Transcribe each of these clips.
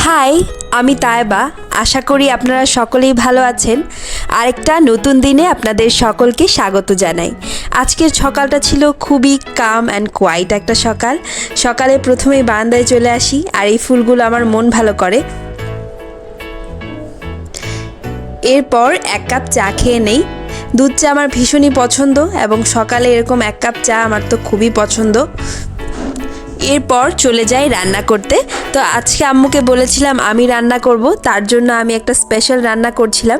High, আমি তায়েবা। আশা করি আপনারা সকলেই ভালো আছেন। আরেকটা নতুন দিনে আপনাদের সকলকে স্বাগত জানাই। আজকের সকালটা ছিল খুবই কাম অ্যান্ড কোয়াইট একটা সকাল। সকালে প্রথমেই বারান্দায় চলে আসি, আর এই ফুলগুলো আমার মন ভালো করে। এরপর এক কাপ চা খেয়ে নেই। দুধ চা আমার ভীষণই পছন্দ এবং সকালে এরকম এক কাপ চা আমার তো খুবই পছন্দ। এরপর চলে যাই রান্না করতে। তো আজকে আম্মুকে বলেছিলাম আমি রান্না করব, তার জন্য আমি একটা স্পেশাল রান্না করছিলাম।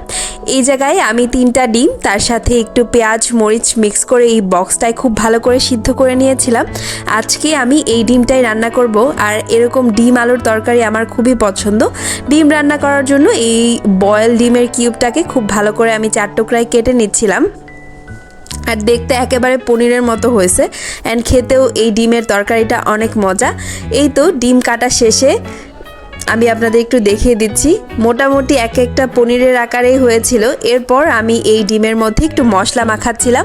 এই জায়গায় আমি 3টা ডিম, তার সাথে একটু পেঁয়াজ মরিচ মিক্স করে এই বক্সটায় খুব ভালো করে সিদ্ধ করে নিয়েছিলাম। আজকে আমি এই ডিমটাই রান্না করব, আর এরকম ডিম আলুর তরকারি আমার খুবই পছন্দ। ডিম রান্না করার জন্য এই বয়েল ডিমের কিউবটাকে খুব ভালো করে আমি 4 টুকরায় কেটে নিচ্ছিলাম। আর দেখতে একেবারে পনিরের মতো হয়েছে, অ্যান্ড খেতেও এই ডিমের তরকারিটা অনেক মজা। এই তো ডিম কাটা শেষে আমি আপনাদের একটু দেখিয়ে দিচ্ছি, মোটামুটি এক একটা পনিরের আকারেই হয়েছিল। এরপর আমি এই ডিমের মধ্যে একটু মশলা মাখাচ্ছিলাম।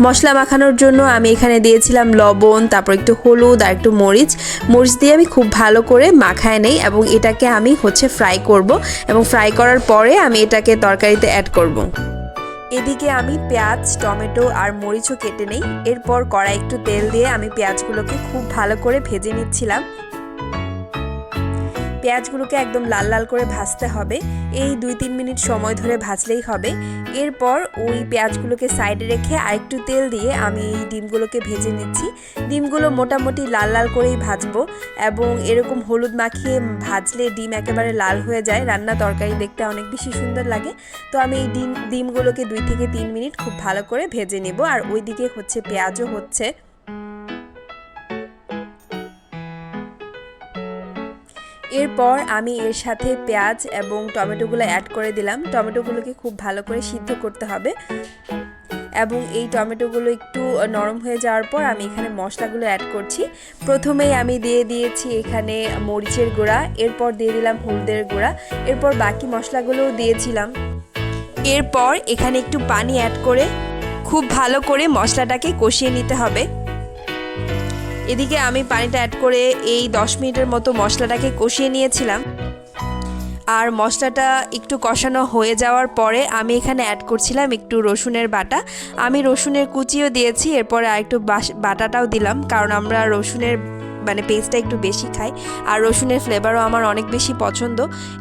মশলা মাখানোর জন্য আমি এখানে দিয়েছিলাম লবণ, তারপর একটু হলুদ আর একটু মরিচ দিয়ে আমি খুব ভালো করে মাখায় নেই, এবং এটাকে আমি ফ্রাই করব, এবং ফ্রাই করার পরে আমি এটাকে তরকারিতে অ্যাড করব। এদিকে আমি পেঁয়াজ টমেটো আর মরিচও কেটে নেই। এরপর কড়াই একটু তেল দিয়ে আমি পেঁয়াজগুলোকে খুব ভালো করে ভেজে নিচ্ছিলাম। পেঁয়াজগুলোকে একদম লাল লাল করে ভাজতে হবে। এই 2-3 মিনিট সময় ধরে ভাজলেই হবে। এরপর ওই পেঁয়াজগুলোকে সাইডে রেখে আরেকটু তেল দিয়ে আমি এই ডিমগুলোকে ভেজে নিচ্ছি। ডিমগুলো মোটামুটি লাল লাল করেই ভাজবো, এবং এরকম হলুদ মাখিয়ে ভাজলে ডিম একেবারে লাল হয়ে যায়, রান্না তরকারি দেখতে অনেক বেশি সুন্দর লাগে। তো আমি এই ডিমগুলোকে 2 থেকে 3 মিনিট খুব ভালো করে ভেজে নেব। আর ওইদিকে পেঁয়াজও হচ্ছে। এরপর আমি এর সাথে পেঁয়াজ এবং টমেটোগুলো অ্যাড করে দিলাম। টমেটোগুলোকে খুব ভালো করে সিদ্ধ করতে হবে, এবং এই টমেটোগুলো একটু নরম হয়ে যাওয়ার পর আমি এখানে মশলাগুলো অ্যাড করছি। প্রথমেই আমি দিয়ে দিয়েছি এখানে মরিচের গুঁড়া, এরপর দিয়ে দিলাম হলুদের গুঁড়া, এরপর বাকি মশলাগুলোও দিয়েছিলাম। এরপর এখানে একটু পানি অ্যাড করে খুব ভালো করে মশলাটাকে কষিয়ে নিতে হবে। এদিকে আমি পানিটা অ্যাড করে এই 10 মিনিটের মতো মশলাটাকে কষিয়ে নিয়েছিলাম। আর মশলাটা একটু কষানো হয়ে যাওয়ার পরে আমি এখানে অ্যাড করছিলাম একটু রসুনের বাটা। আমি রসুনের কুচিও দিয়েছি, এরপরে আরেকটু বাটাটাও দিলাম, কারণ আমরা রসুনের পেস্টটা একটু বেশি খাই, আর রসুনের ফ্লেভারও আমার অনেক বেশি পছন্দ।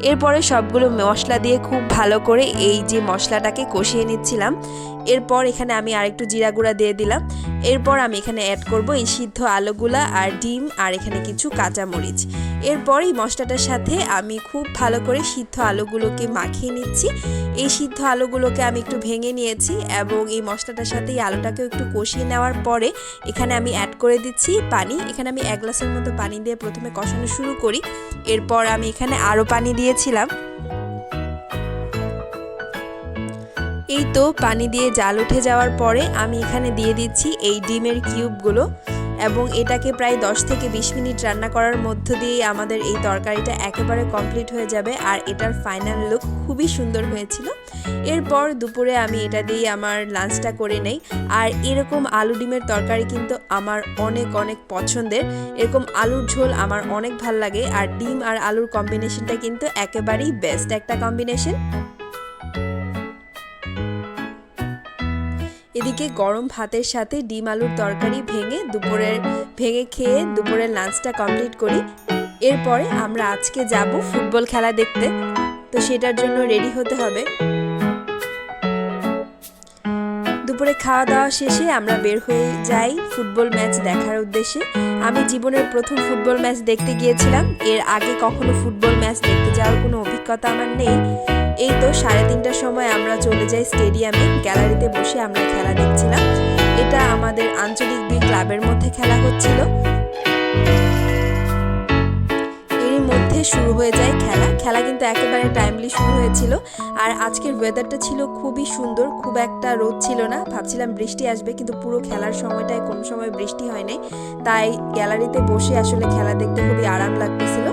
এরপরে সবগুলো মশলা দিয়ে খুব ভালো করে এই যে মশলাটাকে কষিয়ে নিচ্ছিলাম। এরপর এখানে আমি আরেকটু জিরা গুঁড়া দিয়ে দিলাম। এরপর আমি এখানে অ্যাড করব এই সিদ্ধ আলুগুলা আর ডিম, আর এখানে কিছু কাঁচামরিচ। এরপর এই মশলাটার সাথে আমি খুব ভালো করে সিদ্ধ আলুগুলোকে মাখিয়ে নিচ্ছি। এই সিদ্ধ আলুগুলোকে আমি একটু ভেঙে নিয়েছি, এবং এই মশলাটার সাথে এই আলুটাকেও একটু কষিয়ে নেওয়ার পরে এখানে আমি অ্যাড করে দিচ্ছি পানি। এখানে আমি 1 গ্লাসের মতো পানি দিয়ে প্রথমে কষানো শুরু করি। এরপর আমি এখানে আরও পানি দিয়েছিলাম। এই তো পানি দিয়ে জাল উঠে যাওয়ার পরে আমি এখানে দিয়ে দিচ্ছি এই ডিমের কিউবগুলো, এবং এটাকে প্রায় 10 থেকে 20 মিনিট রান্না করার মধ্য দিয়ে আমাদের এই তরকারিটা একেবারে কমপ্লিট হয়ে যাবে। আর এটার ফাইনাল লুক খুবই সুন্দর হয়েছিল। এরপর দুপুরে আমি এটা দিয়ে আমার লাঞ্চটা করে নেই। আর এরকম আলু ডিমের তরকারি কিন্তু আমার অনেক অনেক পছন্দের। এরকম আলুর ঝোল আমার অনেক ভাল লাগে, আর ডিম আর আলুর কম্বিনেশনটা কিন্তু একেবারেই বেস্ট একটা কম্বিনেশন। এদিকে গরম ভাতের সাথে ডিম আলুর তরকারি ভেঙে খেয়ে দুপুরের লাঞ্চটা কমপ্লিট করি। এরপরে আমরা আজকে যাব ফুটবল খেলা দেখতে, তো সেটার জন্য রেডি হতে হবে। দুপুরে খাওয়া দাওয়া শেষে আমরা বের হয়ে যাই ফুটবল ম্যাচ দেখার উদ্দেশ্যে। আমি জীবনের প্রথম ফুটবল ম্যাচ দেখতে গিয়েছিলাম। এর আগে কখনো ফুটবল ম্যাচ দেখতে যাওয়ার কোনো অভিজ্ঞতা আমার নেই। এই তো 3:30টার সময় আমরা চলে যাই স্টেডিয়ামে। গ্যালারিতে বসে আমরা খেলা দেখছিলাম। এটা আমাদের আঞ্চলিক 2 ক্লাবের মধ্যে খেলা হচ্ছিল। এরই মধ্যে শুরু হয়ে যায় খেলা কিন্তু একেবারে টাইমলি শুরু হয়েছিল। আর আজকের ওয়েদারটা ছিল খুবই সুন্দর, খুব একটা রোদ ছিল না। ভাবছিলাম বৃষ্টি আসবে, কিন্তু পুরো খেলার সময়টায় কোনো সময় বৃষ্টি হয় নাই। তাই গ্যালারিতে বসে আসলে খেলা দেখতে খুবই আরাম লাগতেছিল।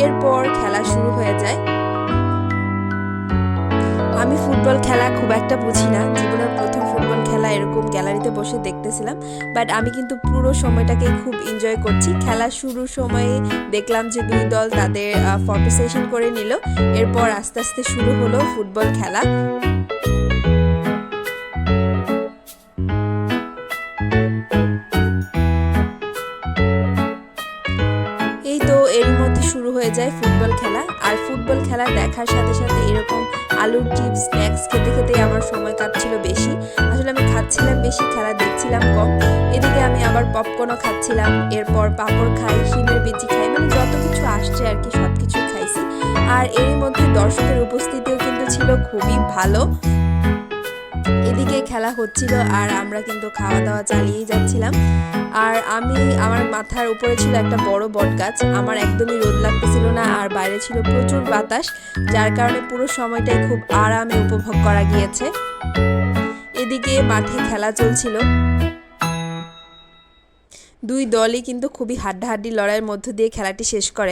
এরপর খেলা শুরু হয়ে যায়। আমি ফুটবল খেলা খুব একটা বুঝি না, জীবনের প্রথম ফুটবল খেলা এরকম গ্যালারিতে বসে দেখতেছিলাম। বাট আমি কিন্তু পুরো সময়টাকে খুব এনজয় করছি। খেলা শুরুর সময়ে দেখলাম যে দুই দল তাদের ফটো সেশন করে নিল। এরপর আস্তে আস্তে শুরু হলো ফুটবল খেলা। এই তো এর মধ্যে শুরু হয়ে যায় ফুটবল খেলা। আর ফুটবল খেলা দেখার সাথে সাথে এরকম আলুর চিপস স্ন্যাক্স খেতে খেতে আমার সময় কাটছিল বেশি। আসলে আমি খাচ্ছিলাম বেশি, খেলা দেখছিলাম কম। এদিকে আমি আবার পপকর্নও খাচ্ছিলাম, এরপর পাঁপড় খাই, শিমের বিচি খাই, মানে যত কিছু আসছে আর কি সব কিছুই খাইছি। আর এর মধ্যে দর্শকের উপস্থিতিও কিন্তু ছিল খুবই ভালো। এদিকে খেলা হচ্ছিল আর আমরা কিন্তু খাওয়া দাওয়া চালিয়েই যাচ্ছিলাম। আর আমার মাথার উপরে ছিল একটা বড় বট গাছ। আমার একদমই রোদ লাগতেছিল না আর বাইরে ছিল প্রচুর বাতাস, যার কারণে পুরো সময়টাই খুব আরামে উপভোগ করা গিয়েছে। এদিকে মাঠে খেলা চলছিল, দুই দলই কিন্তু খুবই হাড্ডাহাড্ডি লড়াইয়ের মধ্য দিয়ে খেলাটি শেষ করে।